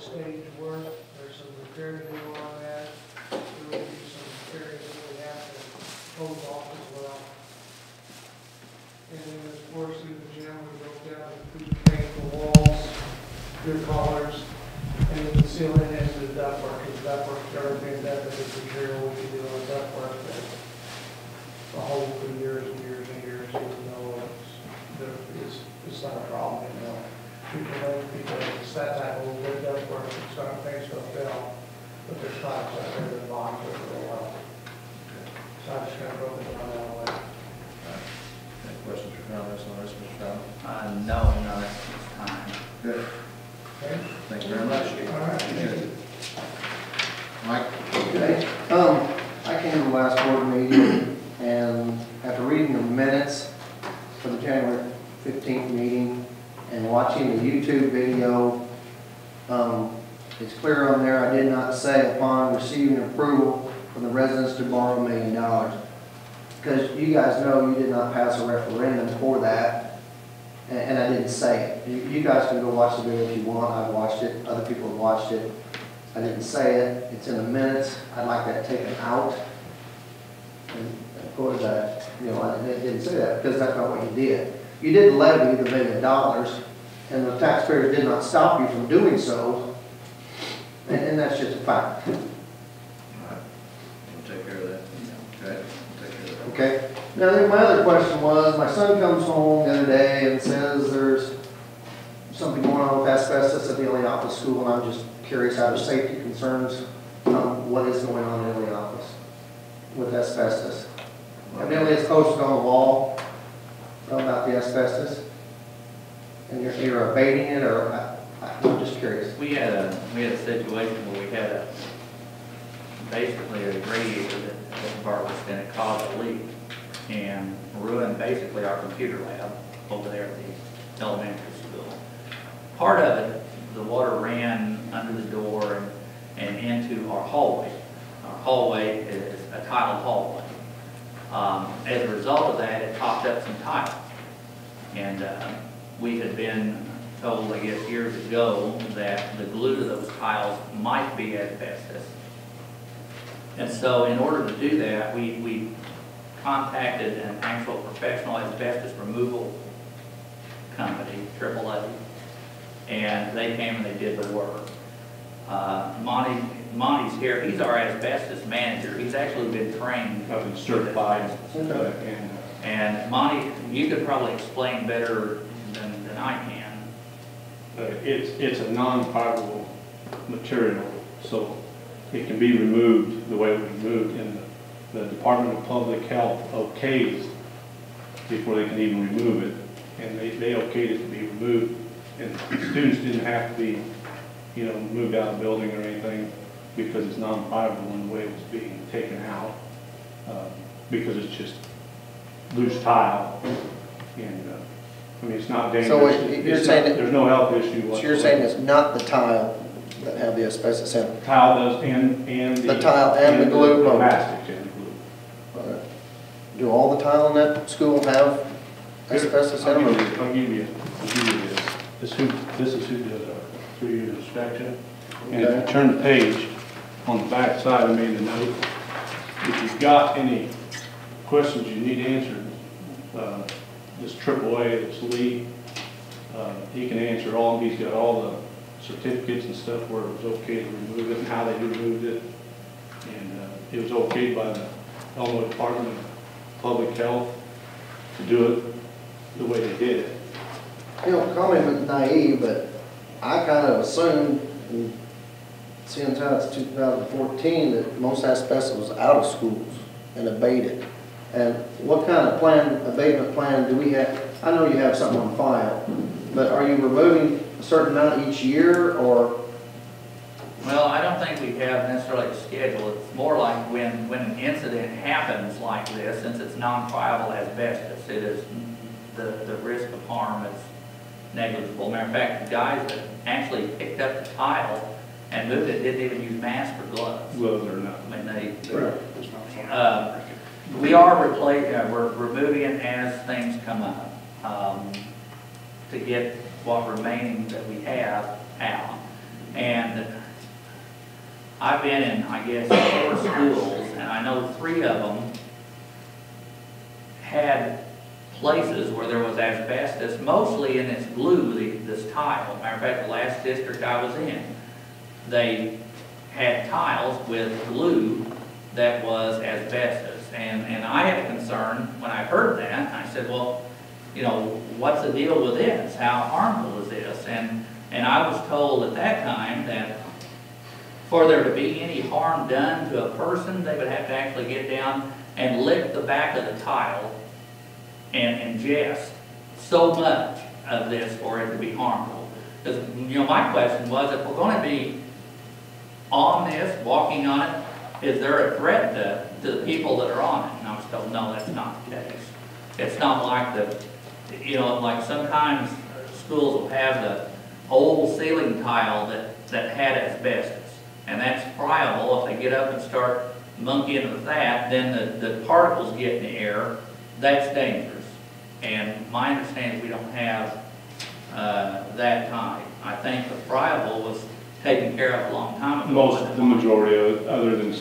stage work. There's some repair to do on that. There will be some areas that we have to close off as well. And then, of course, through the gym, we broke down the paint the walls, good colors, and then the ceiling and the ductwork. Because ductwork's already been done with this material. We can do on ductwork that the whole for years and years and years, even though it's not a problem anymore. People, it's that type of little bit of ductwork, it's not to pay stuff down, but there's pipes out there that bond for a while. So I just kind of broke it down that way. Any questions or comments on this, Mr. Fowler? No, not at this time. Good. Okay? Thank you very much. All right, thank you. Mike? Okay, I came to the last board meeting, and after reading the minutes for the January 15th meeting and watching the YouTube video, it's clear on there I did not say upon receiving approval from the residents to borrow $1 million. Because you guys know you did not pass a referendum for that, and I didn't say it. You guys can go watch the video if you want. I've watched it. Other people have watched it. I didn't say it. It's in the minutes. I'd like that taken out. And of course, I didn't say that because that's not what you did. You did levy the $1 million, and the taxpayers did not stop you from doing so, and that's just a fact. All right. We'll take care of that. Okay. We'll take care of that. Okay. Now, then my other question was, my son comes home the other day and says there's something going on with asbestos at the Illiopolis School, and I'm just curious out of safety concerns, what is going on in Illiopolis with asbestos. Evidently, it's posted on the wall about the asbestos, and you're abating it, or I'm just curious. We had a situation where we had basically a radiator that burst and it caused a leak and ruined basically our computer lab over there at the elementary school. Part of it, the water ran under the door and into our hallway. Our hallway is a tiled hallway. As a result of that, it popped up some tile. And we had been told, I guess, years ago that the glue to those tiles might be asbestos. And so in order to do that, we contacted an actual professional asbestos removal company, AAA, and they came and they did the work. Monty's here. He's our asbestos manager. He's actually been trained. I've been certified. And Monty, you could probably explain better than I can. It's a non-fibrable material, so it can be removed the way it was removed, and the Department of Public Health okays before they can even remove it, and they okayed it to be removed, and students didn't have to be, moved out of the building or anything because it's non-fibrable in the way it was being taken out, because it's just loose tile, and it's not dangerous. So you're saying there's no health issue whatsoever. So you're saying it's not the tile that have the asbestos in it? Tile does, and the tile and the glue, the both. plastics and the glue. Do all the tile in that school have asbestos in them? I'll give you this. This is who did a 3-year inspection. And if you turn the page, on the back side, I made a note. If you've got any questions you need answered, this AAA, this Lee, he can answer all. He's got all the certificates and stuff where it was okay to remove it and how they removed it. And it was okayed by the Illinois Department of Public Health to do it the way they did it. Call me naive, but I kind of assumed, seeing as how it's 2014, that most asbestos was out of schools and abated. And what kind of abatement plan do we have? I know you have something on file, but are you removing a certain amount each year, or? Well, I don't think we have necessarily a schedule. It's more like when an incident happens like this, since it's non-friable asbestos, it is the risk of harm is negligible. Matter of fact, the guys that actually picked up the tile and moved it didn't even use masks or gloves. Gloves or not. I mean, we are we're removing it as things come up to get what remaining that we have out. And I've been in, I guess, 4 schools, and I know 3 of them had places where there was asbestos, mostly in this glue, this tile. Matter of fact, the last district I was in, they had tiles with glue that was asbestos. And I had a concern when I heard that, and I said, well, you know, what's the deal with this? How harmful is this? And I was told at that time that for there to be any harm done to a person, they would have to actually get down and lick the back of the tile and ingest so much of this for it to be harmful. Because, you know, my question was, if we're going to be on this, walking on it, is there a threat to the people that are on it? And I was told, no, that's not the case. It's not like you know, like sometimes schools will have the old ceiling tile that had asbestos. And that's friable. If they get up and start monkeying with that, then the particles get in the air. That's dangerous. And my understanding is we don't have that type. I think the friable was taken care of a long time ago. The majority of it, other than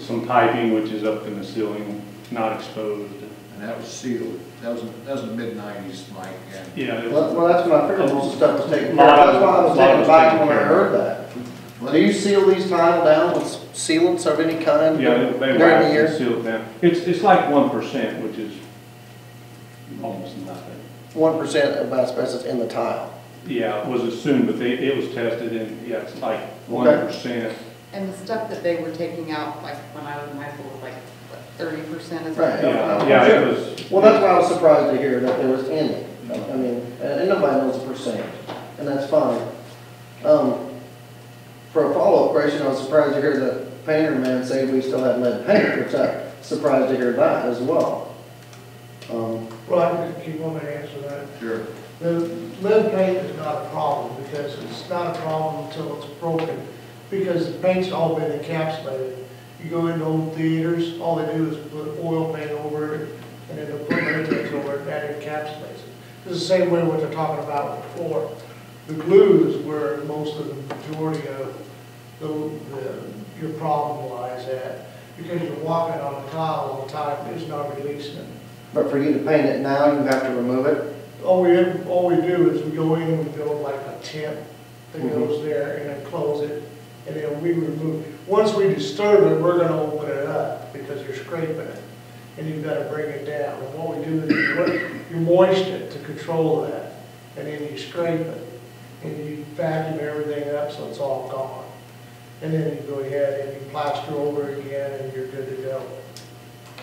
some piping, which is up in the ceiling, not exposed. And that was sealed. That was in the mid-90s, Mike, and Yeah. Well, that's when I figured most of the stuff was taken care of. That's why I was taken aback when I heard that. Do you seal these tile down with sealants of any kind Yeah, they during wax the and year? seal it down. It's like 1%, which is almost nothing. 1% of asbestos in the tile. Yeah, it was assumed, but it was tested and, yeah, it's like 1%. And the stuff that they were taking out, like when I was in high school, was like, what, 30% is Right. Yeah, it was. Well, that's why I was surprised to hear that there was any. I mean, and nobody knows the percentage, and that's fine. For a follow-up question, I was surprised to hear the painter man say we still have lead paint, which I'm surprised to hear that as well. Well, I can keep on to answer that. sure. The lead paint is not a problem, because it's not a problem until it's broken, because the paint's all been encapsulated. You go into old theaters, all they do is put oil paint over it, and then they'll put latex over it, and that encapsulates it. It's the same way what they're talking about with the floor. The glue is where most of the majority of your problem lies at, because you're walking on a tile all the time, it's not releasing it. But for you to paint it now, you have to remove it? All we do is we go in and we build like a tent that goes there and then close it, and then we remove. Once we disturb it, we're gonna open it up because you're scraping it, and you've gotta bring it down. And what we do is you moist it to control that, and then you scrape it, and you vacuum everything up so it's all gone. And then you go ahead and you plaster over it again, and you're good to go.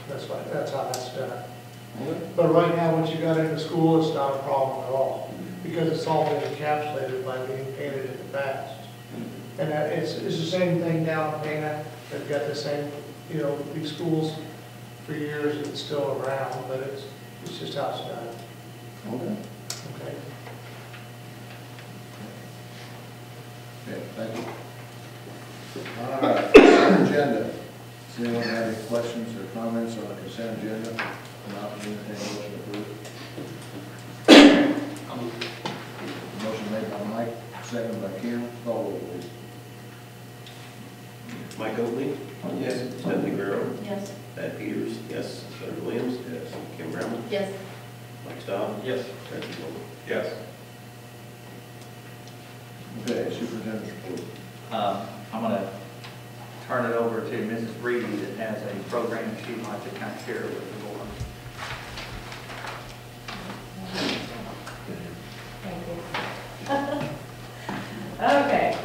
That's how that's done. But right now, what you got in the school, it's not a problem at all, because it's all been encapsulated by being painted in the past. And it's the same thing down in Pana. They've got the same, you know, these schools for years, it's still around, but it's just how it's done. Okay. Okay. Okay, thank you. All right, agenda. Does anyone have any questions or comments on the consent agenda? Not entertain motion approved. Motion made by Mike, seconded by Kim. Call roll, please. Mike Oakley? Yes. Stephanie Guerrero? Yes. Pat Peters? Yes. Doug Williams? Yes. Kim Brown? Yes. Mike Stowe? Yes. Tracy Golden? Yes. Okay, superintendent's report. I'm going to turn it over to Mrs. Reedy that has a program she'd like to kind of share with the board. Okay.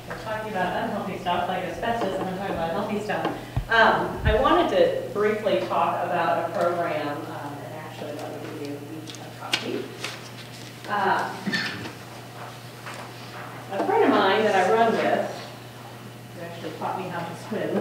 We're talking about unhealthy stuff like asbestos, and I'm talking about healthy stuff. I wanted to briefly talk about a program, and actually let me give you a copy. A friend of mine that I run with, who actually taught me how to swim,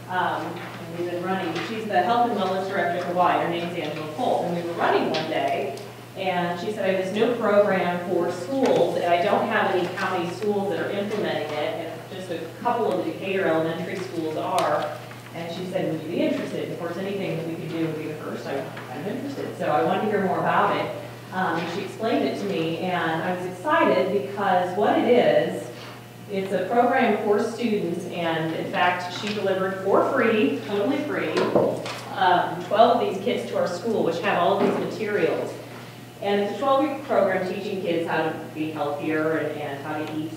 and we've been running, she's the health and wellness director at Hawaii, her name's Angela Colt, and we were running one day, and she said, I have this new program for schools, and I don't have any county schools that are implementing it, and just a couple of the Decatur elementary schools are. And she said, would you be interested? Of course, anything that we could do would be the first. I'm interested. So I wanted to hear more about it. And she explained it to me, and I was excited because what it is It's a program for students, and in fact, she delivered for free, totally free, 12 of these kits to our school, which have all of these materials. And it's a 12-week program teaching kids how to be healthier and how to eat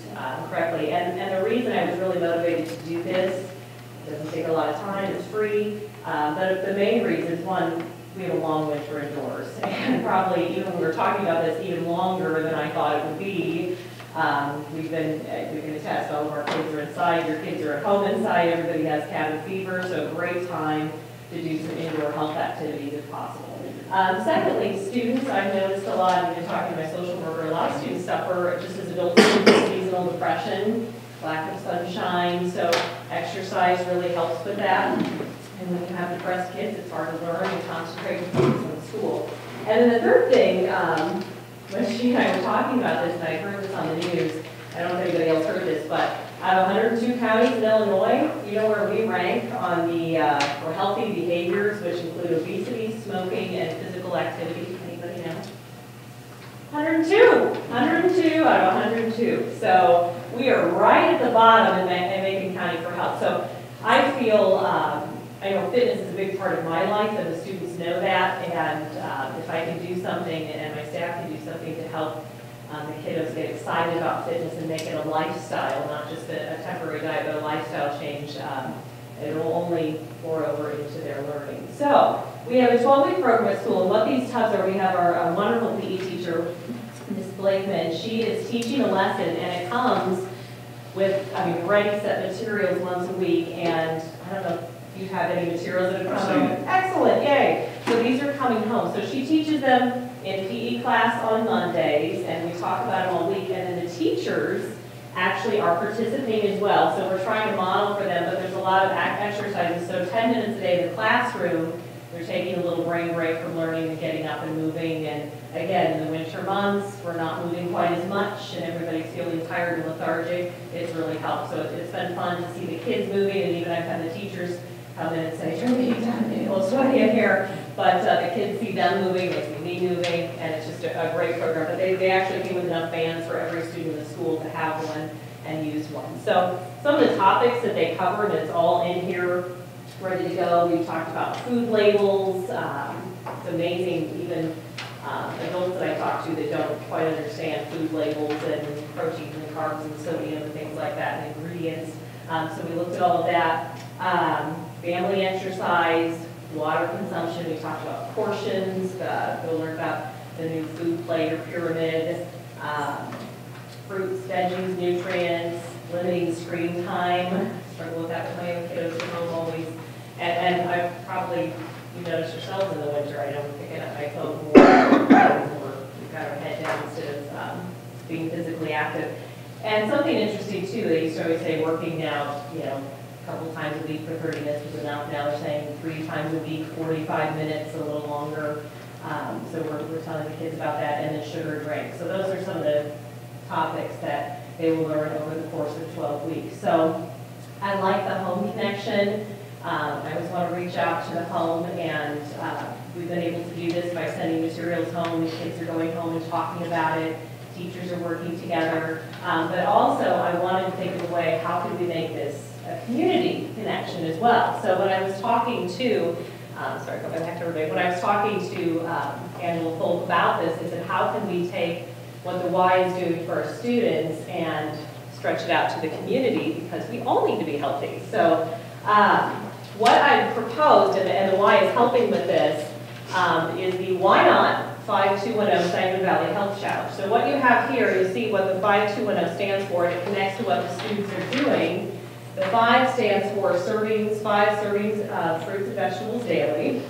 correctly. And the reason I was really motivated to do this, it doesn't take a lot of time, it's free, but the main reason is, one, we have a long winter indoors. And probably, even when we were talking about this, even longer than I thought it would be. We can attest, all of our kids are inside, your kids are at home inside, everybody has cabin fever, so a great time to do some indoor health activities if possible. Secondly, students, I've noticed a lot, I've been talking to my social worker, a lot of students suffer, just as adults, seasonal depression, lack of sunshine, so exercise really helps with that. And when you have depressed kids, it's hard to learn and concentrate and focus on school. And then the third thing, when she and I were talking about this, and I heard this on the news, I don't know if anybody else heard this, but out of 102 counties in Illinois, you know where we rank on the for healthy behaviors, which include obesity, smoking, and physical activity. Anybody know? 102 out of 102. So we are right at the bottom in Macon County for health. So I feel, I know fitness is a big part of my life, and the students know that, and if I can do something, and my staff can do something to help the kiddos get excited about fitness and make it a lifestyle, not just a temporary diet, but a lifestyle change, it will only pour over into their learning. So we have a 12-week program at school, and what these tubs are, we have our wonderful PE teacher, Ms. Blakeman. She is teaching a lesson, and it comes with, ready set materials once a week, and I don't know if you have any materials that have come home. Excellent, yay. So these are coming home. So she teaches them in PE class on Mondays, and we talk about them all week, and then the teachers actually are participating as well. So we're trying to model for them, but there's a lot of exercises. So 10 minutes a day in the classroom, they're taking a little brain break from learning and getting up and moving. And again, in the winter months, we're not moving quite as much, and everybody's feeling tired and lethargic. It's really helped. So it's been fun to see the kids moving, and even I've had the teachers come in and say, turn the heat down, it's a little sweaty in here. But the kids see them moving, they see me moving, and it's just a great program. But they actually came with enough fans for every student in the school to have one and use one. So some of the topics that they covered, it's all in here, ready to go. We talked about food labels. It's amazing, even adults that I talk to that don't quite understand food labels and proteins and carbs and sodium and things like that, and ingredients. So we looked at all of that. Family exercise, water consumption, we talked about portions, we'll learn about the new food plate or pyramid, fruits, veggies, nutrients, limiting screen time. Struggle with that with my own kiddos at home always. And I probably, you notice yourselves in the winter, I don't pick it up my phone more. We've got our head down instead of being physically active. And something interesting too, they used to always say working out, a couple times a week for 30 minutes was enough. Now they're saying 3 times a week, 45 minutes, a little longer. So we're telling the kids about that, and then sugar drinks. So those are some of the topics that they will learn over the course of 12 weeks. So I like the home connection. I always want to reach out to the home, and we've been able to do this by sending materials home. The kids are going home and talking about it. Teachers are working together. But also I wanted to think of a way, how could we make this a community connection as well? So when I was talking to, sorry, go back to everybody. When I was talking to Angela Folk about this, I said, how can we take what the Y is doing for our students and stretch it out to the community, because we all need to be healthy. So what I proposed, and the Y is helping with this, is the Why Not 5210 Sangamon Valley Health Challenge. So what you have here, you see what the 5210 stands for, and it connects to what the students are doing. The 5 stands for 5 servings of fruits and vegetables daily.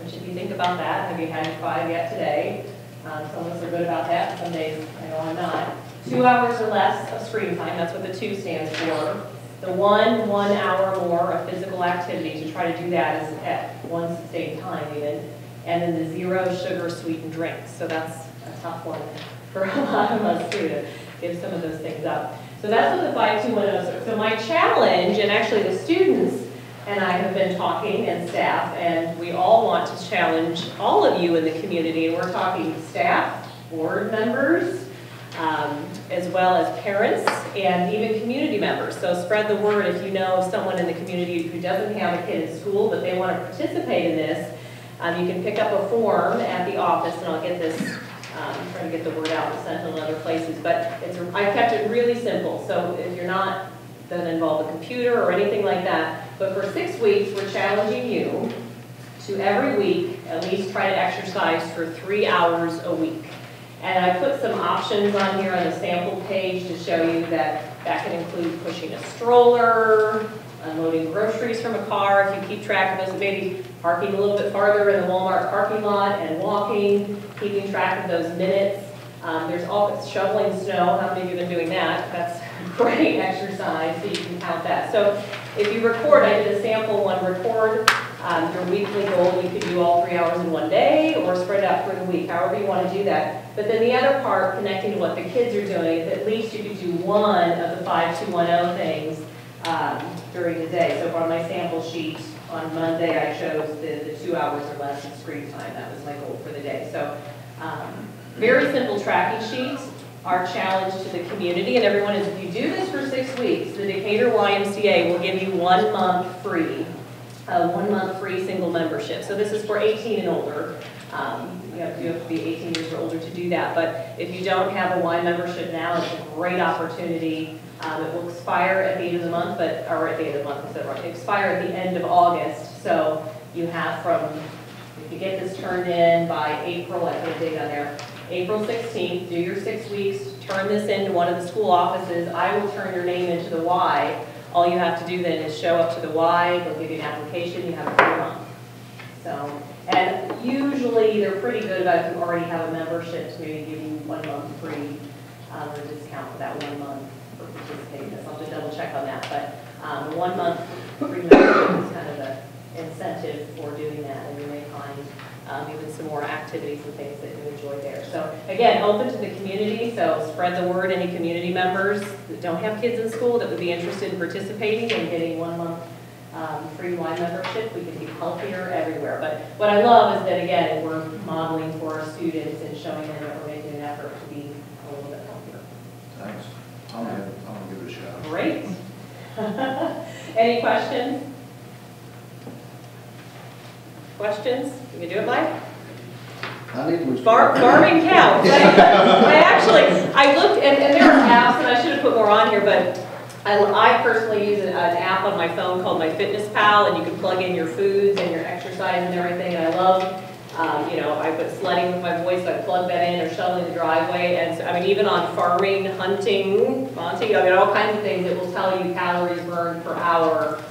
Which if you think about that, have you had 5 yet today? Some of us are good about that, some days I know I'm not. 2 hours or less of screen time, that's what the 2 stands for. The 1 hour or more of physical activity, to try to do that is at one sustained time even. And then the 0 sugar sweetened drinks. So that's a tough one for a lot of us too, to give some of those things up. So that's what the 5210 is. So my challenge, and actually the students and I have been talking, and staff, and we all want to challenge all of you in the community, and we're talking staff, board members, as well as parents and even community members. So spread the word if you know someone in the community who doesn't have a kid in school, but they want to participate in this. You can pick up a form at the office, and I'll get this, try to get the word out and send it to other places. But I've kept it really simple. So if you're not, doesn't involve a computer or anything like that, but for 6 weeks, we're challenging you to every week at least try to exercise for 3 hours a week. And I put some options on here on the sample page to show you that that can include pushing a stroller, unloading groceries from a car, if you keep track of those, maybe parking a little bit farther in the Walmart parking lot and walking, keeping track of those minutes. There's all shoveling snow. How many of you have been doing that? That's great exercise, so you can count that. So if you record, I did a sample one, record your weekly goal. You could do all 3 hours in one day or spread it out through the week, however you want to do that. But then the other part, connecting to what the kids are doing, is at least you could do one of the 5210 things during the day. So on my sample sheet on Monday, I chose the 2 hours or less of screen time. That was my goal for the day. So very simple tracking sheets. Our challenge to the community and everyone is, if you do this for 6 weeks, the Decatur YMCA will give you 1 month free, 1 month free single membership. So this is for 18 and older. You have to be 18 years or older to do that. But if you don't have a Y membership now, it's a great opportunity. It will expire at the end of the month, or at the end of the month, is that right? Expire at the end of August. So you have from, if you get this turned in by April, I put a date on there, April 16th, do your 6 weeks, turn this into one of the school offices. I will turn your name into the Y. All you have to do then is show up to the Y, they'll give you an application, you have a free month. So, and usually they're pretty good about if you already have a membership to maybe give you 1 month free or discount for that 1 month for participating. I'll have to double check on that, but 1 month free membership is kind of the incentive for doing that, and you may find even some more activities and things that you enjoy there. So again, open to the community, so spread the word. Any community members that don't have kids in school that would be interested in participating and getting 1 month free wine membership, we can be healthier everywhere. But what I love is that, again, we're modeling for our students and showing them that we're making an effort to be a little bit healthier. Thanks. I'm gonna give it a shot. Great. Any questions? Questions? You can do it, Mike? I need to. Farming counts. I looked, and there are apps, and I should have put more on here, but I personally use an app on my phone called My Fitness Pal, and you can plug in your foods and your exercise and everything, and I love, I put sledding with my boys, so I plug that in, or shoveling the driveway, and so, I mean, even on farming, hunting, all kinds of things, it will tell you calories burned per hour,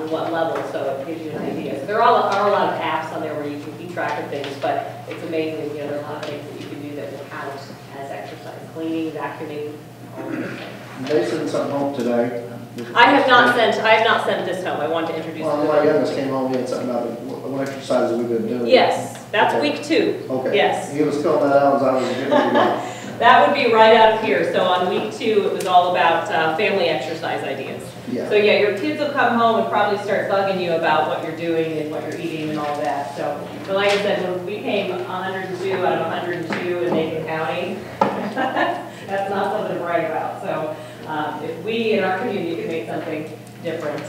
what level, so it gives you an idea. So there are a lot of apps on there where you can keep track of things, but it's amazing, there are a lot of things that you can do that will count as exercise. Cleaning, vacuuming, all of those things. They sent something home today. I have not sent this home. I want to introduce it. Well, my youngest came home and said something about what exercises we've been doing. Yes, that's Okay. week 2. Okay. Yes. He was filling that out as I was getting it. That would be right out of here. So on week 2, it was all about family exercise ideas. Yeah. So yeah, your kids will come home and probably start bugging you about what you're doing and what you're eating and all that. So, but like I said, when we came 102 out of 102 in Macon County, that's not something to brag about. So if we in our community can make something different,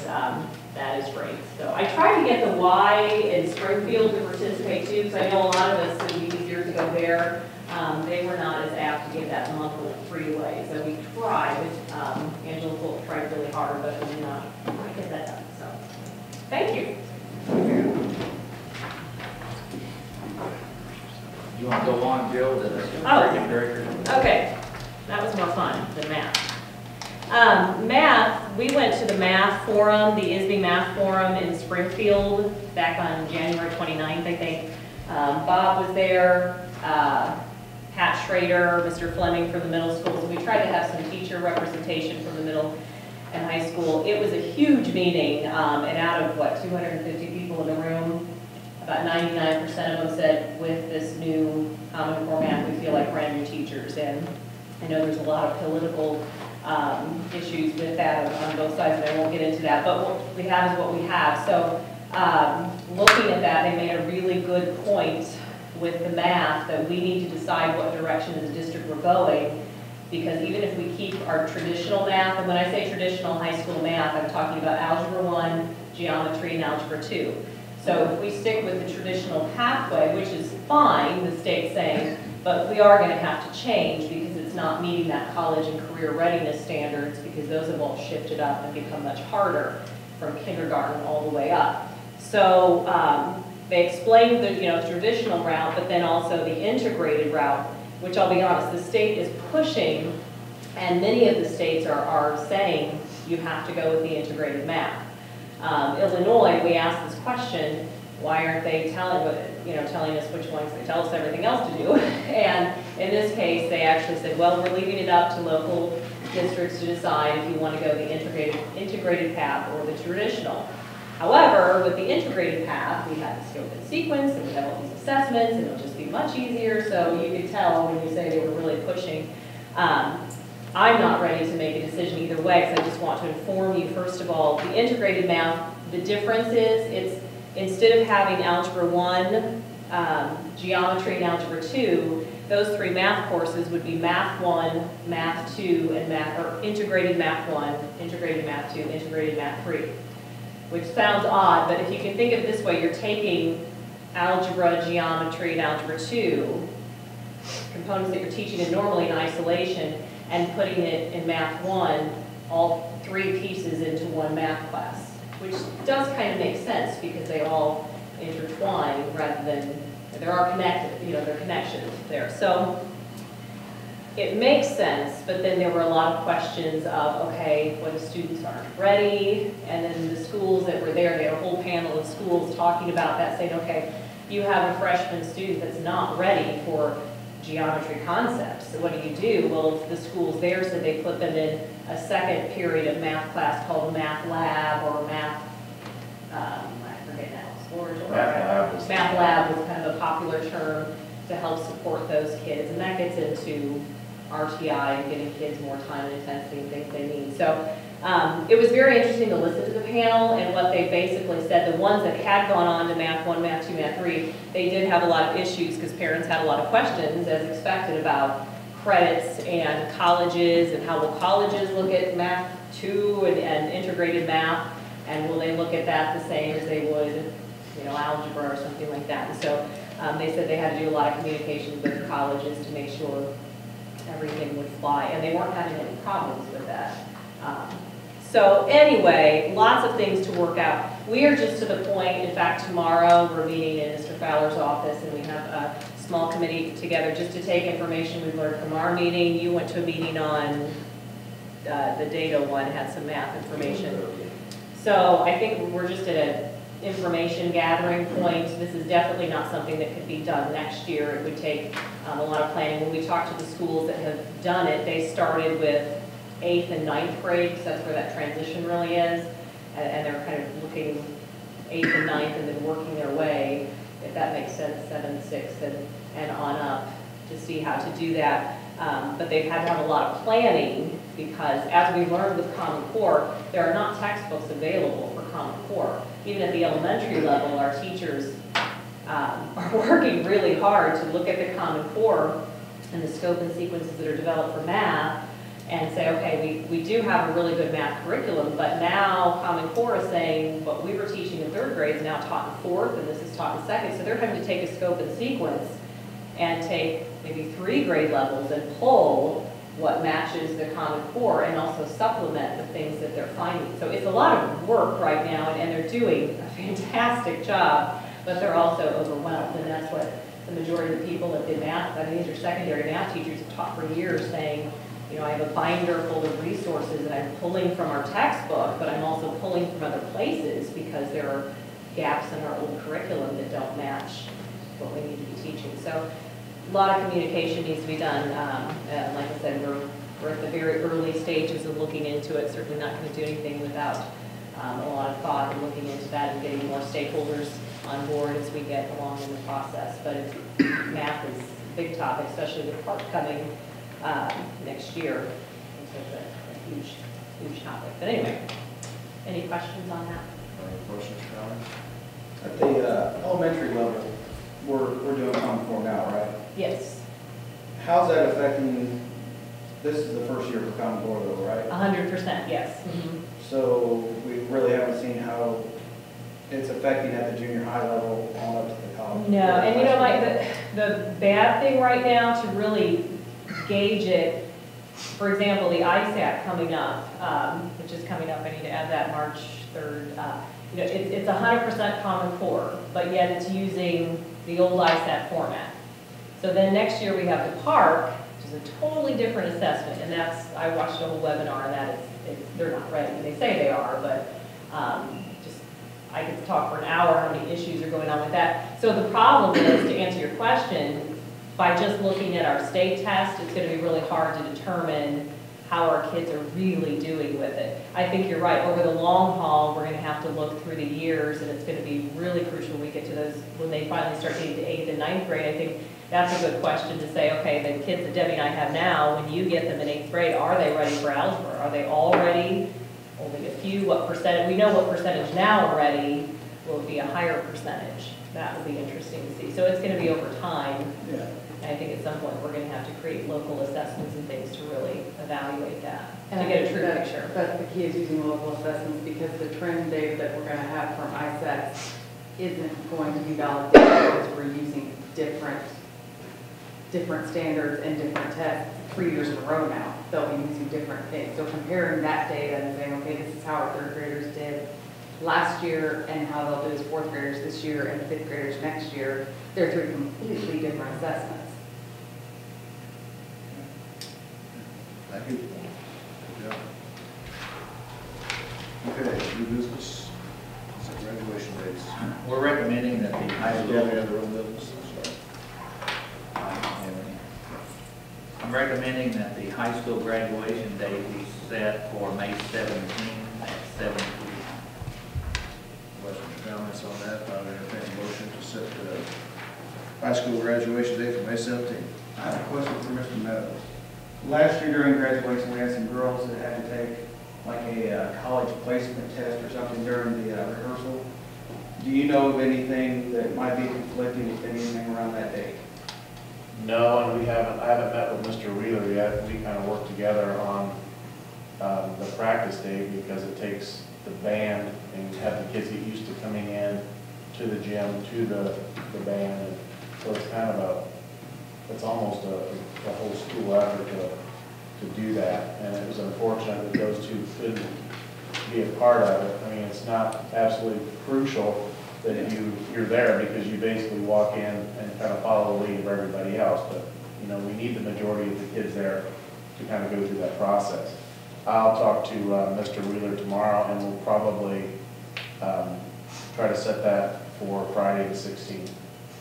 that is great. So I tried to get the Y in Springfield to participate too, because I know a lot of us, it would be easier to go there. They were not as apt to give that month free away. So we tried, Angela Fulton tried really hard, but we did not quite get that done. So thank you. You want to go on, Jill, to the Oh. curriculum director? Okay, that was more fun than math. Math, we went to the math forum, the ISB Math Forum in Springfield back on January 29th, I think. Bob was there, Pat Schrader, Mr. Fleming from the middle school. So we tried to have some teacher representation from the middle and high school. It was a huge meeting, and out of, 250 people in the room, about 99% of them said, with this new Common Core math, we feel like brand new teachers. And I know there's a lot of political issues with that on both sides, and I won't get into that, but what we have is what we have. So looking at that, they made a really good point with the math that we need to decide what direction as a district we're going, Because even if we keep our traditional math, and when I say traditional high school math, I'm talking about Algebra 1, Geometry, and Algebra 2. So if we stick with the traditional pathway, which is fine, the state's saying, but we are going to have to change because it's not meeting that college and career readiness standards, because those have all shifted up and become much harder from kindergarten all the way up. So they explained the traditional route, but then also the integrated route, which I'll be honest, the state is pushing, and many of the states are saying you have to go with the integrated math. Illinois, we asked this question, why aren't they telling us which ones? They tell us everything else to do. And in this case, they actually said, well, we're leaving it up to local districts to decide if you want to go the integrated path or the traditional. However, with the integrated path, we have the scope and sequence, and we have all these assessments, and it'll just be much easier. So you could tell when you say they were really pushing. I'm not ready to make a decision either way, because I just want to inform you, first of all, the integrated math, the difference is, it's instead of having Algebra 1, Geometry, and Algebra 2, those 3 math courses would be Math 1, Math 2, and Integrated Math 1, Integrated Math 2, Integrated Math 3. Which sounds odd, but if you can think of it this way, you're taking Algebra, Geometry, and Algebra 2, components that you're teaching in normally in isolation, and putting it in Math 1, all 3 pieces into one math class, which does kind of make sense because they all intertwine rather than, there are connected, there are connections there. So it makes sense, but then there were a lot of questions of, okay, what if students aren't ready? And then the schools that were there, they had a whole panel of schools talking about that, saying, okay, you have a freshman student that's not ready for geometry concepts. So what do? Well, if the schools there said they put them in a second period of math class called Math Lab or Math, I forget now, Math Lab was kind of a popular term to help support those kids. And that gets into RTI and getting kids more time and intensity and things they need. So it was very interesting to listen to the panel and what they basically said. The ones that had gone on to Math 1, Math 2, Math 3, they did have a lot of issues because parents had a lot of questions, as expected, about credits and colleges and how will colleges look at Math 2 and integrated math, and will they look at that the same as they would, algebra or something like that. And so they said they had to do a lot of communication with colleges to make sure everything would fly, and they weren't having any problems with that. So anyway, lots of things to work out. We are just to the point, in fact, tomorrow we're meeting in Mr. Fowler's office, and we have a small committee together just to take information we've learned from our meeting. You went to a meeting on the data one, had some math information. So I think we're just at an information gathering point. This is definitely not something that could be done next year. It would take a lot of planning. When we talked to the schools that have done it, they started with 8th and 9th grade, because that's where that transition really is, and they're kind of looking 8th and 9th and then working their way, if that makes sense, 7th, 6th, and on up to see how to do that. But they've had to have a lot of planning, because as we learned with Common Core, there are not textbooks available for Common Core. Even at the elementary level, our teachers are working really hard to look at the Common Core and the scope and sequences that are developed for math, and say, okay, we do have a really good math curriculum, but now Common Core is saying what we were teaching in 3rd grade is now taught in 4th, and this is taught in 2nd, so they're having to take a scope and sequence and take maybe 3 grade levels and pull what matches the Common Core and also supplement the things that they're finding. So it's a lot of work right now, and they're doing a fantastic job, but they're also overwhelmed, and that's what the majority of the people that did math, these are secondary math teachers, have taught for years, saying, I have a binder full of resources that I'm pulling from our textbook, but I'm also pulling from other places because there are gaps in our old curriculum that don't match what we need to be teaching. So a lot of communication needs to be done. Like I said, we're at the very early stages of looking into it. Certainly not going to do anything without a lot of thought and looking into that and getting more stakeholders on board as we get along in the process. But math is a big topic, especially with part coming next year. It's a huge, huge topic. But anyway, any questions on that? Any questions, comments? At the elementary level, we're doing Common Core now, right? Yes. How's that affecting this is the first year for Common Core though, right? 100%, yes. Mhm. So we really haven't seen how it's affecting at the junior high level on up to the college. No, and you know, like, the bad thing right now to really gauge it, for example, the ISAC coming up, which is coming up, I need to add that March 3rd. You know, it's 100% Common Core, but yet it's using the old ISAC format. So then next year we have the park, which is a totally different assessment, and that's, I watched a whole webinar on that. They're not ready. They say they are, but just, I could talk for an hour how many issues are going on with that. So the problem is, to answer your question, by just looking at our state test, it's going to be really hard to determine how our kids are really doing with it. I think you're right. Over the long haul, we're going to have to look through the years, and it's going to be really crucial when we get to those, when they finally start getting to 8th and 9th grade. I think that's a good question to say, okay, the kids that Debbie and I have now, when you get them in 8th grade, are they ready for algebra? Are they all ready? Only a few? What percentage? We know what percentage now are ready. Will it be a higher percentage? That will be interesting to see. So it's going to be over time. Yeah. I think at some point, we're going to have to create local assessments and things to really evaluate that, And to I get a think true that- picture. That's the key, is using local assessments, because the trend data that we're gonna have from ISAC isn't going to be validated because we're using different standards and different tests 3 years in a row now. They'll be using different things. So comparing that data and saying, okay, this is how our 3rd graders did last year and how they'll do as 4th graders this year and 5th graders next year, they're 3 completely different assessments. Thank you. Good job. Okay, new business, is it graduation dates? We're recommending that the high Do you have any school, other old business? I'm sorry. I'm recommending that the high school graduation date be set for May 17th at 7 p.m. Questions or comments on that? I'll entertain a motion to set the high school graduation date for May 17th. I have a question for Mr. Meadows. Last year during graduation, we had some girls that had to take like a college placement test or something during the rehearsal. Do you know of anything that might be conflicting with anything around that date? No, and I haven't met with Mr. Wheeler yet. We kind of work together on the practice day, because it takes the band and have the kids get used to coming in to the gym, to the band. And so it's kind of it's almost a whole school effort to do that. And it was unfortunate that those two couldn't be a part of it. I mean, it's not absolutely crucial that you're there, because you basically walk in and kind of follow the lead of everybody else. But, you know, we need the majority of the kids there to kind of go through that process. I'll talk to Mr. Wheeler tomorrow, and we'll probably try to set that for Friday the 16th.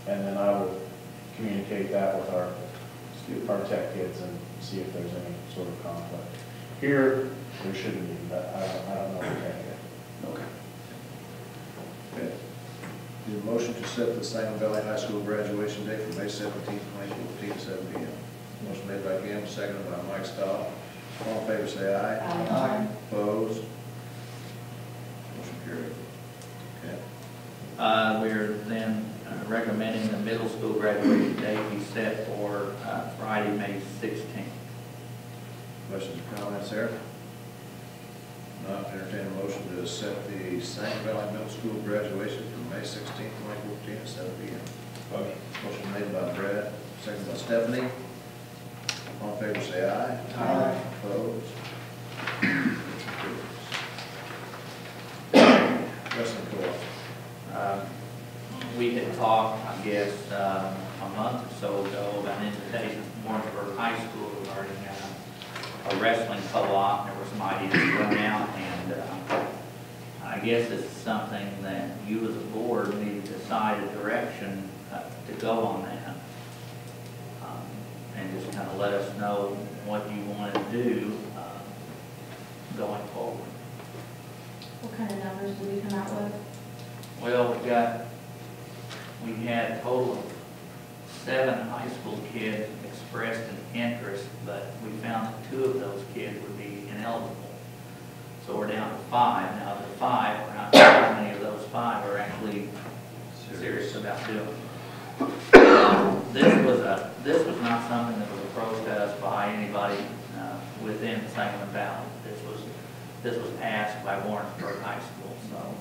And then I will communicate that with our tech kids and see if there's any sort of conflict. Here, there shouldn't be, but I don't know what that is. Okay. Okay. Need a motion to set the Sangamon Valley High School graduation date for May 17th, 2014, at 7 p.m. Motion made by Kim, seconded by Mike Stahl. All in favor, say aye. Aye. Opposed? Motion carried. Okay. We're then recommending the middle school graduation date be set for Friday, May 16th. Questions or comments there? Not entertain a motion to set the Sangamon Valley Middle School graduation for May 16th, 2014, at 7 p.m. Motion made by Brad, seconded by Stephanie. All in favor, say aye. Aye. Opposed? Wrestling co-op. We had talked, I guess, a month or so ago about an invitation from Warrensburg High School regarding a wrestling co-op. There were some ideas thrown out, and I guess this is something that you as a board need to decide a direction to go on that. And just kind of let us know what you want to do going forward. What kind of numbers do we come out with? Well, we had a total of 7 high school kids expressed an interest, but we found that 2 of those kids would be ineligible. So we're down to 5. Now, the 5, we're not sure how many of those 5 are actually serious about doing it. This was not something that was approached to us by anybody within Sangamon Valley. This was asked by Warrensburg High School, so.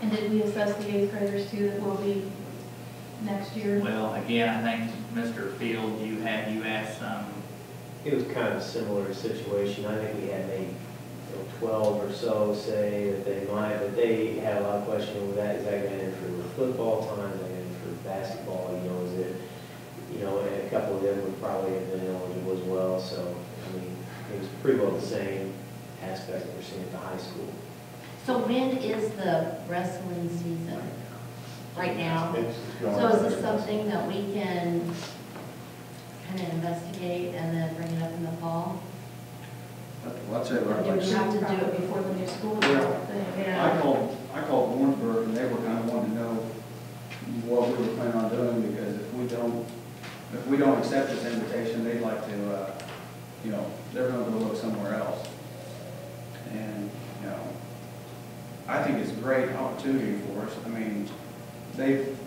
And did we assess the 8th graders too that will be next year? Well, again, I think, Mr. Field, you asked some, It was kind of a similar situation. I think we had maybe 12 or so say that they might, but they had a lot of questions with that. Is that going in for football time? Is that going in for basketball? You know, is it, you know, and a couple of them would probably have been eligible as well. So, I mean, it was pretty well the same aspect that we're seeing at the high school. So when is the wrestling season? Right now? It's going So is this on. something that we can kind of investigate and then bring it up in the fall? Well, I'd say, Or do we like, have to do it before the new school Yeah. thing? I called Warrensburg, and they were kind of wanting to know what we were planning on doing, because if we don't accept this invitation, they'd like to, you know, they're going to go look somewhere else. And, you know, I think it's a great opportunity for us. I mean, they've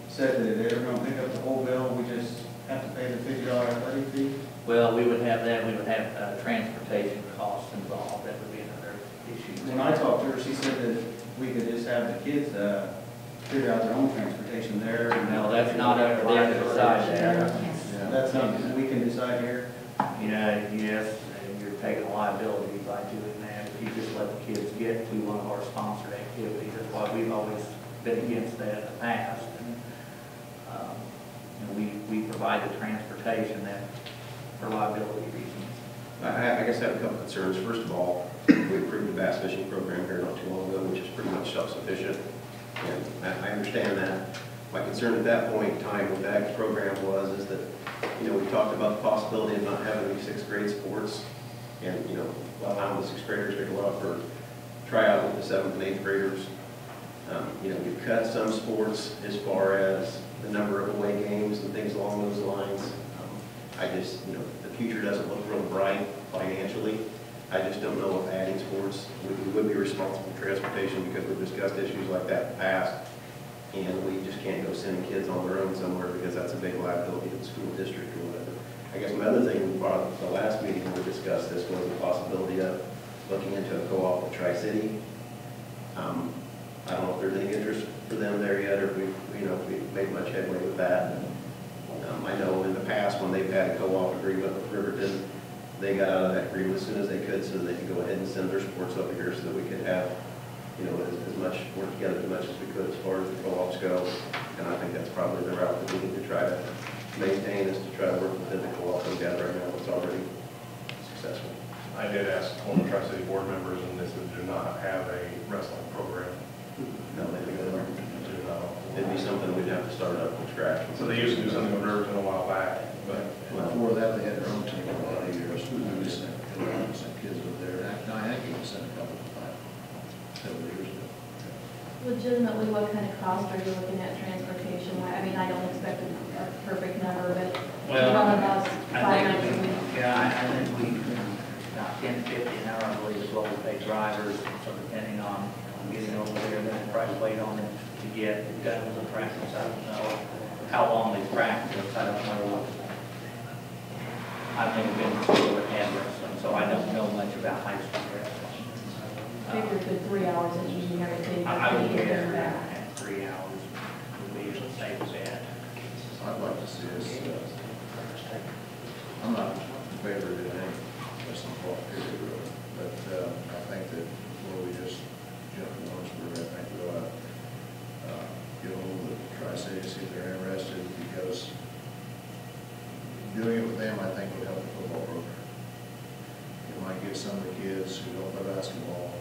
said that they're going to pick up the whole bill, we just have to pay the $50 athletic fee. well, we would have transportation costs involved. That would be another issue. When I talked to her, she said that we could just have the kids figure out their own transportation there. No, that's not up to them to decide there. yeah. That's something we can decide here. Yes, and you're taking liability by doing that. If you just let the kids get to one of our sponsored activities, that's why we've always been against that in the past. And, we provide the transportation that, for liability reasons. I guess I have a couple concerns. First of all, we approved the bass fishing program here not too long ago, which is pretty much self-sufficient. And I understand that. My concern at that point in time with that program is that, you know, we talked about the possibility of not having any 6th grade sports and, you know, allowing the 6th graders to go out for tryout with the 7th and 8th graders. You know, we've cut some sports as far as the number of away games and things along those lines. I just, you know, the future doesn't look real bright financially. I just don't know if adding sports, we would be responsible for transportation because we've discussed issues like that in the past. And we just can't go sending kids on their own somewhere because that's a big liability to the school district or whatever. I guess my other thing we brought up the last meeting when we discussed this was the possibility of looking into a co-op with Tri-City. I don't know if there's any interest for them there yet, or if we've made much headway with that. I know in the past when they've had a co-op agreement with Riverton, they got out of that agreement as soon as they could so they could go ahead and send their sports over here so that we could have, you know, as much, work together as much as we could as far as the co-ops go. And I think that's probably the route that we need to try to maintain, is to try to work within the co-op that we got right now. It's already successful. I did ask one of the Tri-City board members, and they said do not have a wrestling program. No, they do not. Do not. It'd be something we'd have to start up from scratch. So they used to do something with Riverton a while back, but Before that, they had their own team for a lot of years. We just sent kids over there. I actually sent a couple of several years ago. Legitimately, what kind of cost are you looking at transportation? I mean, I don't expect a perfect number, but Well, one of us, I 5 nights a think week. I think we, about 10.50 an hour, I believe, is what we pay drivers. So depending on getting over there, then the price weight on it to get done with the practice. I don't know how long they practice. I don't know. I've never been to school with hand wrestling, so I don't know much about high school wrestling. Figure a good 3 hours and usually everything. I would guess at 3 hours would be a safe bet. I'd like to see us, I'm not in favor of anything, less than 12 period, really. But I think that before we just jump to Warrensburg, I think we ought to get a hold of the Tri-City, see if they're interested, because doing it with them, I think, would help the football program. It might get some of the kids who don't play basketball,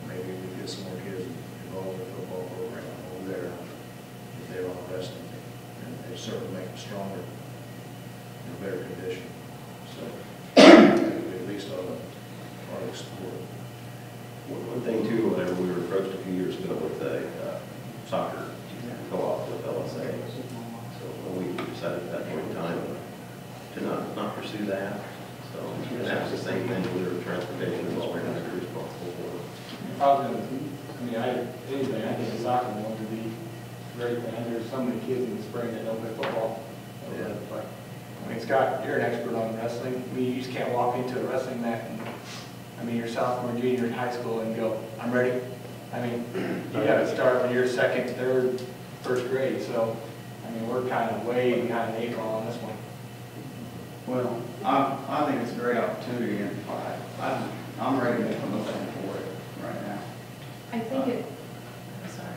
maybe we get some more kids involved in the football program over there if they're on the wrestling team. And it certainly make them stronger, in a better condition. So, we at least ought to explore it. One thing too, whenever we were approached a few years ago with a soccer co-op with LSA, so we decided at that point in time to not pursue that. So that was the same thing with transportation is what we're going to be responsible for. I think the soccer one would be great, man. There's so many kids in the spring that don't play football. Yeah. I mean, Scott, you're an expert on wrestling. I mean, you just can't walk into a wrestling mat and, I mean, you're sophomore, junior in high school and go, I'm ready. I mean, you gotta start when you're second, third, first grade, so, I mean, we're kind of way behind the 8 ball on this one. Well, I think it's a great opportunity, and I'm ready to make a motion for it right now. I think I'm sorry.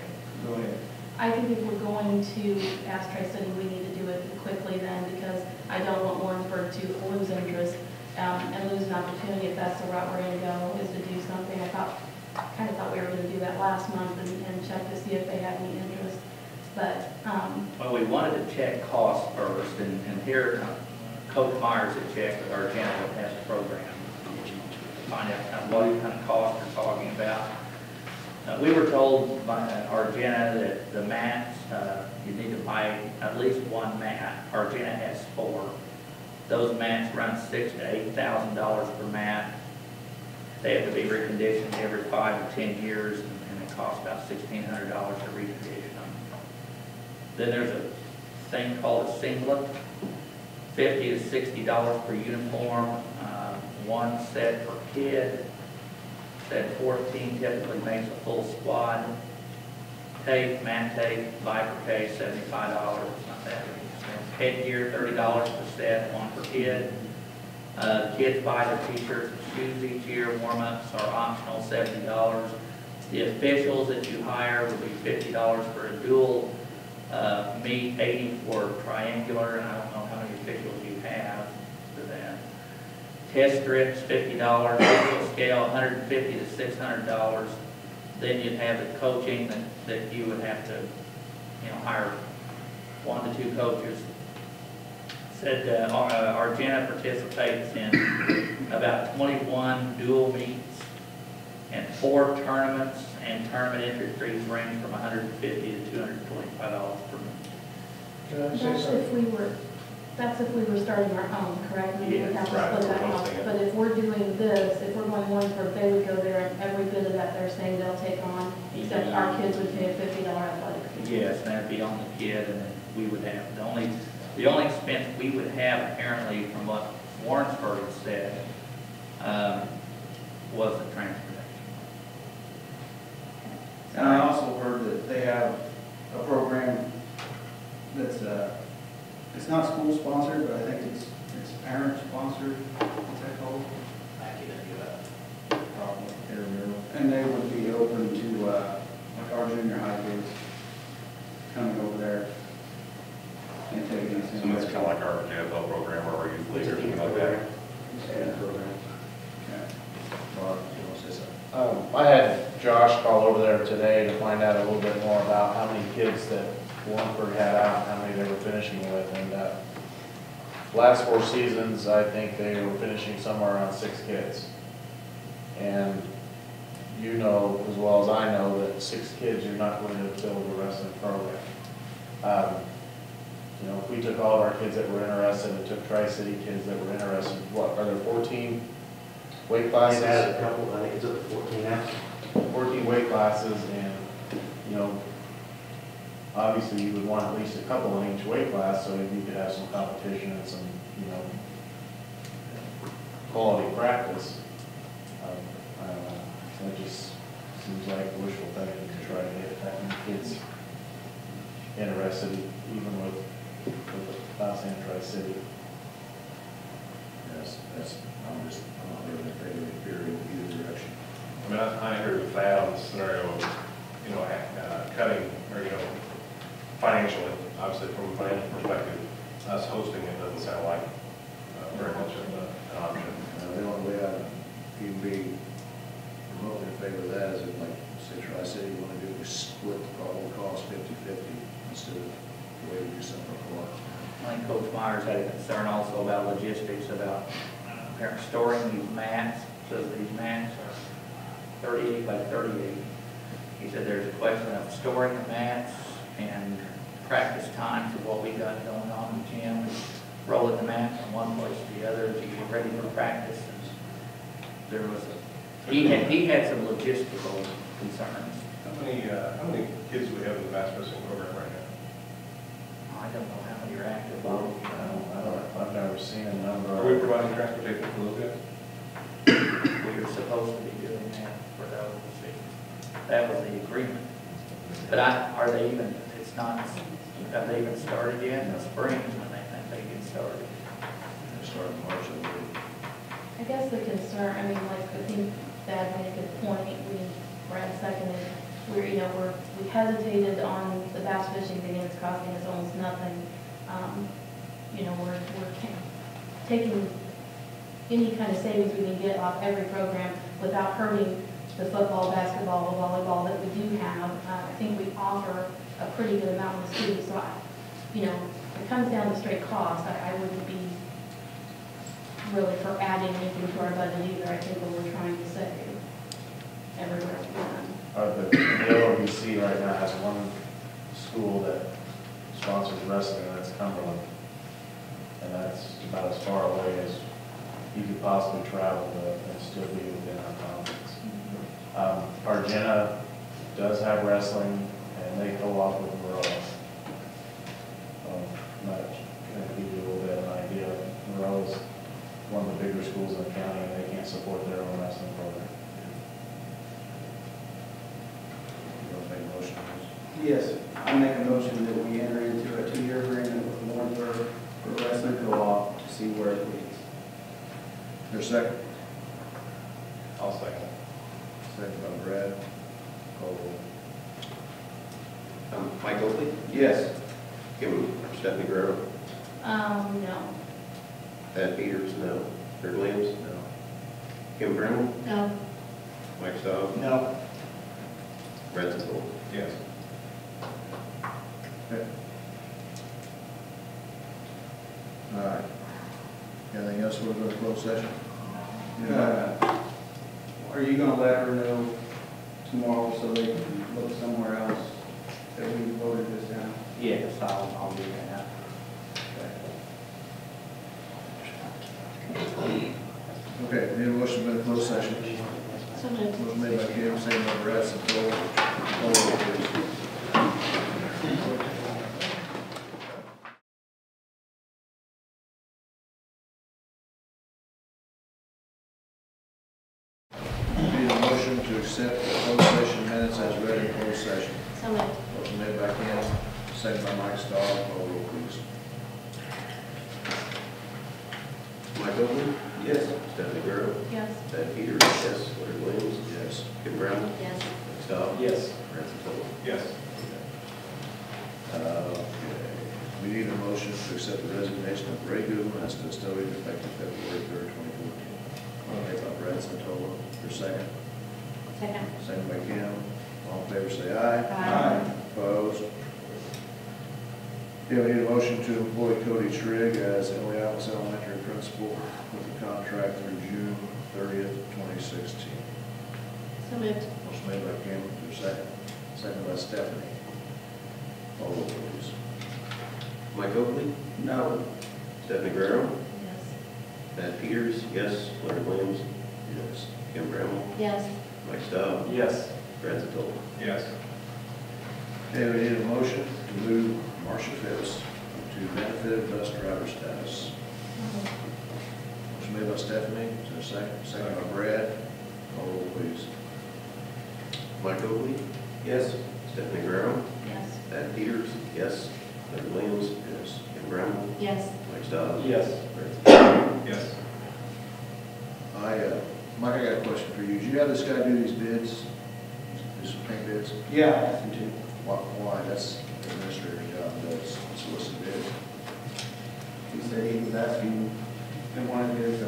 Go ahead. I think if we're going to ask Tri-City, we need to do it quickly then, because I don't want Warrensburg to lose interest and lose an opportunity if that's the route we're gonna go, is to do something. I kind of thought we were gonna do that last month and check to see if they had any interest, but, Well, we wanted to check costs first, and here, Coach Myers had checked with our general test program to find out kind of what kind of cost we're talking about. We were told by Argena that the mats, you need to buy at least one mat. Argena has 4. Those mats run $6,000 to $8,000 per mat. They have to be reconditioned every 5 to 10 years, and it costs about $1,600 to recondition them. Then there's a thing called a singlet, $50 to $60 per uniform, one set per kid. Set 14 typically makes a full squad. Tape, mat tape, Viper case, $75, not that expensive. Headgear, $30 per set, one per kid. Kids buy their t-shirts and shoes each year. Warm-ups are optional, $70. The officials that you hire would be $50 for a dual meet, $80 for triangular, and I don't know how many officials you have for that. Test strips, $50, visual scale, $150 to $600. Then you'd have the coaching that you would have to, hire 1 to 2 coaches. Said Argena participates in about 21 dual meets and 4 tournaments, and tournament entry fees range from $150 to $225 per meet. Can I say something? That's if we were starting our own, correct? We would have to Right, split that out. But if we're doing this, if we're going Warrensburg, they would go there and every bit of that they're saying they'll take on, except our kids would pay a $50 athletic fee. Yes, and that'd be on the kid, and then we would have, the only expense we would have apparently from what Warrensburg had said, was the transportation. And I also heard that they have a program that's, it's not school sponsored, but I think it's parent sponsored. What's that called? I can't do that. And they would be open to, like our junior high kids coming over there and taking us in. So that's kind of like our JFL program or our youth league or something like that. Mark, you want to say something? I had Josh call over there today to find out a little bit more about how many kids that Warrensburg had out, how many they were finishing with, and last 4 seasons, I think they were finishing somewhere around 6 kids. And you know as well as I know that 6 kids, you're not going to build a wrestling program. If we took all of our kids that were interested, and took Tri-City kids that were interested, are there 14 weight classes? We've had a couple, I think it's up to 14 now. 14 weight classes, and, obviously you would want at least a couple in each weight class so that you could have some competition and some, quality practice. I don't know, that just seems like wishful thinking to try to get that many kids interested, even with us and Tri-City. Yes, I'm not really in favor of period either direction. I mean, I agree with that on the scenario of, cutting, or, financially, obviously from a financial perspective, us hosting it doesn't sound like very much of an option. The only way I can be remotely in favor of that is if, like, say, Tri-City, you want to do is split the whole cost 50-50 instead of the way we do something before. I think Coach Myers had a concern also about logistics, about storing these mats, so these mats are 38 by 38. He said there's a question of storing the mats and practice times of what we got going on in the gym, rolling the mats from one place to the other to get ready for practice. And there was he had some logistical concerns. How many kids do we have in the bass fishing program right now? I don't know how many are active. I've never providing transportation for those guys? We were supposed to be doing that for those. That was the agreement. But are they even, it's not, have they even started yet in the spring when they think they get started? They start in March, I believe. I guess the concern, I mean, like, I think Dad made a good point, Brad seconded, we hesitated on the bass fishing thing, and it's costing us almost nothing. We're taking any kind of savings we can get off every program without hurting the football, basketball, volleyball that we do have. I think we offer a pretty good amount of students, so if it comes down to straight cost, I wouldn't be really for adding anything to our budget either. I think that we're trying to save everywhere we can. The LOBC right now has one school that sponsors wrestling, and that's Cumberland. And that's about as far away as you could possibly travel and still be within our conference. Argenta does have wrestling, and they co-op with Monroe. Not going to give you a little bit of an idea. Monroe is one of the bigger schools in the county, and they can't support their own wrestling program. You want to make a motion? Yes, I make a motion that we enter into a 2-year agreement with Warrensburg for wrestling co-op to see where it leads. There's a second? I'll second it. Second by Brad. Call the roll. Mike Oakley, Yes. Stephanie Guerrero, No. Thad Peters, no. Greg Williams, No. Kim Brennan, No. Mike Staub, No. Brad Sittle. Yes. Okay. All right. Anything else for the closed session? Are you gonna let her know tomorrow so they can look somewhere else that we voted this down? Yes, I'll do that. Okay, need a motion for the closed session. So moved. Motion made by Kim, second by Brad, and call the roll, please. Need a motion to accept the closed session minutes as read in closed session. So moved. Motion made by Kim, second by Mike Stahl, call the roll, please. Mike Oakley, Yes. Stephanie Guerrero, Yes. Thad Peters, yes. Greg Williams, Yes. Kim Brennan, Yes. Mike Staub, Yes. Brad Sittle. Yes. Okay. We need a motion to accept the resignation of Ray Goodwin as custodian effective February 3rd, 2014. Made by Brad Santola. Your second. Second. Second by Kim. All in favor, say aye. Aye. Opposed? Okay, we need a motion to employ Cody Trigg as Illiopolis Elementary Principal with a contract through June 30th, 2016. So moved. Motion made by Kim. Your second. Second by Stephanie. Call roll, please. Mike Oakley, No. Stephanie Guerrero, Yes. Thad Peters, yes. Larry Williams, Yes. Kim Brennan, Yes. Mike Staub, Yes. Brad Sittle. Yes. Okay, we need a motion to move Marcia Phipps to benefited bus driver status. Motion made by Stephanie, is there a second? Second by Brad. Call roll, please. Mike Oakley, Yes. Stephanie Guerrero, Yes. Thad Peters, yes. Larry Williams, Yes. Kim Brennan, Yes. Mike Staub. Yes. Brad Sittle. Yes. Mike, I got a question for you. Did you have this guy do these bids? These paint bids? Yeah, I asked him to. Why? That's the administrator's job, does solicit bids. He said he was asking in one of his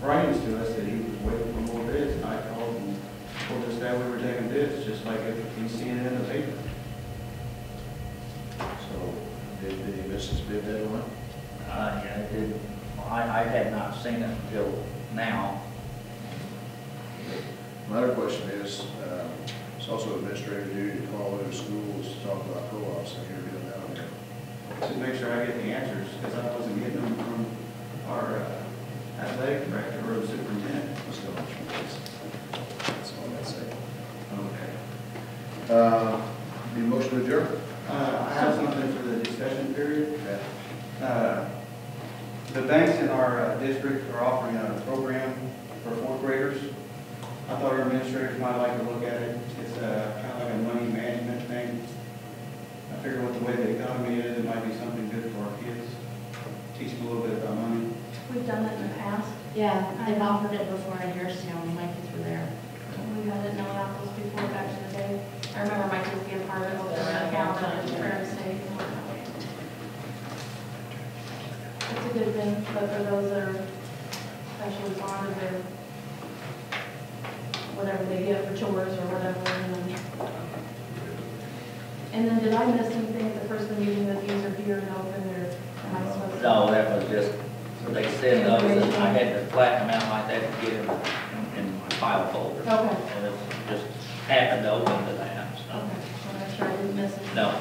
writings to us that he was waiting for more bids, and I called and told us that we were taking bids, just like if he's seen it in the paper. So, did he miss his bid deadline? Yeah, I did. I had not seen it until now. My other question is, it's also administrative duty to call other schools to talk about co-ops, and you're doing that on there. To make sure I get the answers, because I wasn't getting them from our athletic director or the superintendent. Let's go on, please. That's all I'd say. Okay. Need a motion to adjourn? I have something for the discussion period. Okay. The banks in our district are offering a program for fourth graders. I thought our administrators might like to look at it. It's kind of like a money management thing. I figure with the way the economy is, it might be something good for our kids. Teach them a little bit about money. We've done that in the past. Yeah, they've offered it before in Harristown when my kids were there. We had it in Illiopolis before, back in the day. I remember my kids being part of it, opening an account and prayer to save and whatnot. It's a good thing, but for those that are especially bonded or whatever they get for chores or whatever, and then did I miss anything at the first meeting that these are here and open, or am I supposed to? No, that was just, they said those, and I had to flatten them out like that to get them in my file folder. Okay. And it just happened to open to that, so. Okay, well, I'm sure I didn't miss it. No.